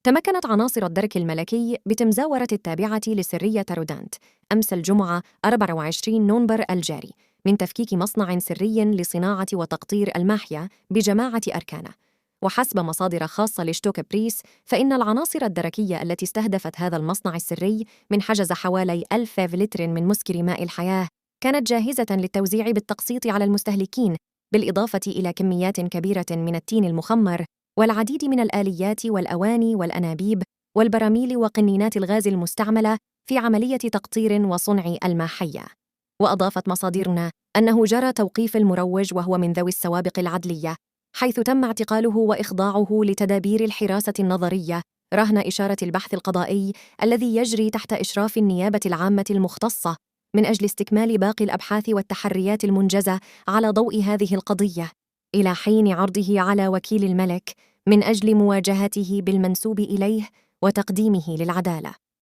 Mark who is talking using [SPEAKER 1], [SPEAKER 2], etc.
[SPEAKER 1] تمكنت عناصر الدرك الملكي بتمزاورة التابعة لسرية رودانت أمس الجمعة 24 نوفمبر الجاري من تفكيك مصنع سري لصناعة وتقطير الماحية بجماعة أركانا. وحسب مصادر خاصة لشتوك بريس، فإن العناصر الدركية التي استهدفت هذا المصنع السري من حجز حوالي 1000 لتر من مسكر ماء الحياة كانت جاهزة للتوزيع بالتقسيط على المستهلكين، بالإضافة إلى كميات كبيرة من التين المخمر والعديد من الآليات والأواني والأنابيب والبراميل وقنينات الغاز المستعملة في عملية تقطير وصنع الماحية. وأضافت مصادرنا أنه جرى توقيف المروج وهو من ذوي السوابق العدلية، حيث تم اعتقاله وإخضاعه لتدابير الحراسة النظرية رهن إشارة البحث القضائي الذي يجري تحت إشراف النيابة العامة المختصة من أجل استكمال باقي الأبحاث والتحريات المنجزة على ضوء هذه القضية، إلى حين عرضه على وكيل الملك من أجل مواجهته بالمنسوب إليه وتقديمه للعدالة.